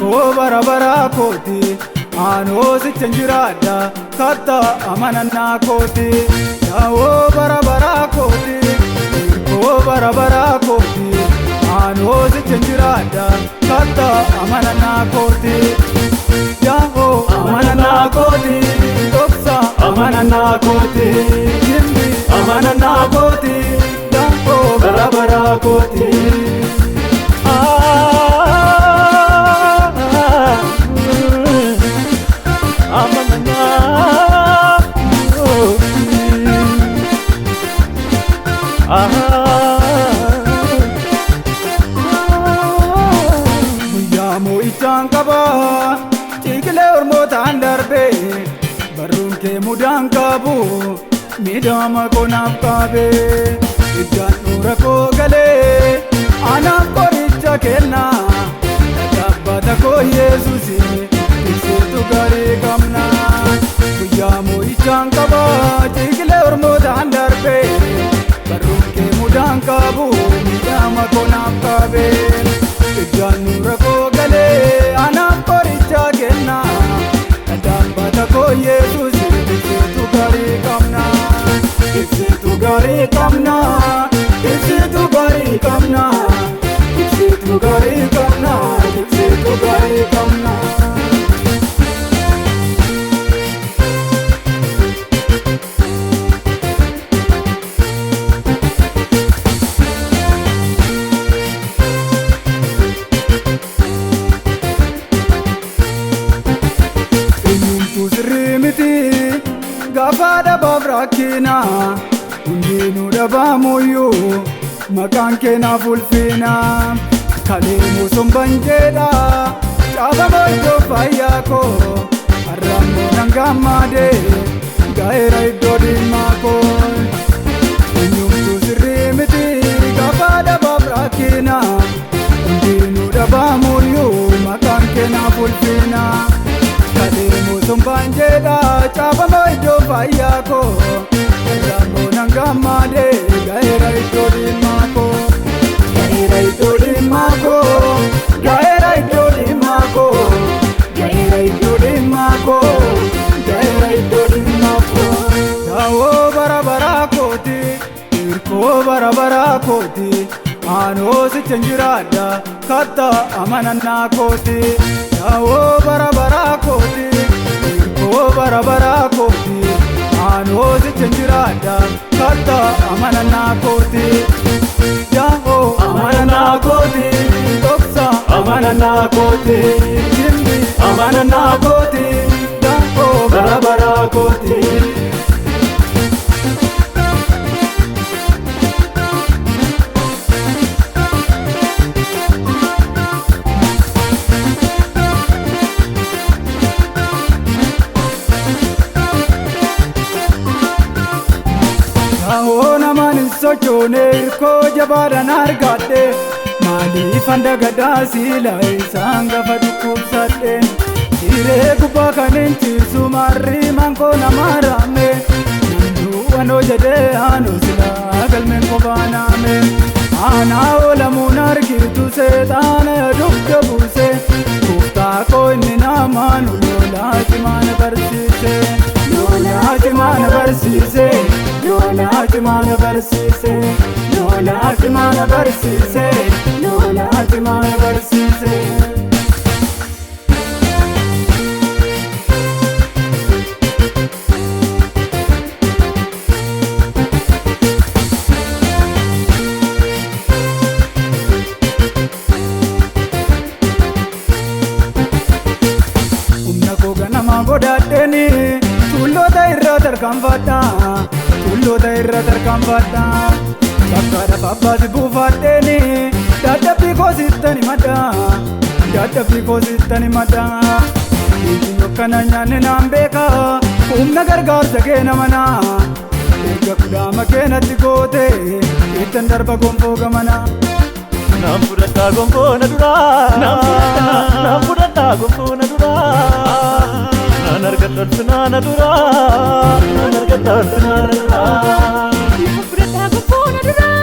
Irko bara bara koti Ano si chenjirada Kata amanana koti Yao bara bara koti Irko bara bara koti Ano si chenjirada Kata amanana koti Yao amanana koti Doksa amanana koti Jimbi amanana koti Yao bara bara koti Yamo itang kaba Chikle ormota andarbe Barun ke mudang kabu Midama ko napkabe Ijan urako gale Anam koricha kenna Dabbata ko Yesusi Isitu gari kamna Yamo itang kaba Chikle ormota andarbe Barun ke mudang kabu Midama ko napkabe Ijan urako gale Anam koricha kenna Dabbata ko Yesusi Isitu gari kamna Isitu gari kamna Isitu gari kamna Isitu gari kamna Isitu gari kamna Gafada babrakina Undinu daba moyo Makanke na fulfina Kalimu sumbanjeda Chaba moyo fayako Aramo nangamade Gaira idodi mako Unyumtu sirimiti Gafada babrakina Undinu daba moyo Makanke na fulfina Kalimu sumbanjeda Chaba moyo fayako Aramo nangamade Gaira idodi mako Gaira idodi mako Gaira idodi mako Gaira idodi mako Gaira idodi mako Yao bara bara koti Irko bara bara koti Ano si chenjirada Kata amanana koti Yao bara bara koti Irko bara bara koti Ano si chenjirada Kata amanana koti Yao amanana koti Doksa amanana koti Jimbi amanana koti Yao bara bara koti Naona manin sochone irko jabadan argadde Mali fanda gadasi lai sanga fadukubsadde Sire kuba kaninchi sumarri manko namarame Nandu ano jade ano sila galmen ko baname Ana ola munar kirtu se tana dukta buse Kufta ko inni namanu lola chimana barsise Lola chimana barsise Lola chimana barsise Lola chimana barsise Lola chimana barsise Umna ko ganama godadeni Tullo dairra tarkamfata Tullo dairra tarkamfata Bakkada babbati buufaddeni Dadhabbii koo sittani mada Dadhabbii koo sittani mada Dhiitiin yokkana nyaanne naan beeka Humna gargaarsa kee namana Eegga kudhaama keenatti goote Ittan darba gonfoo gamana Naan fudhadhaa gonfoo na duraa Naan fudhadhaa gonfoo na duraa Naan argadha ulfinaa na duraa Naan argadha ulfinaa na duraa Naan fudhadhaa gonfoo na duraa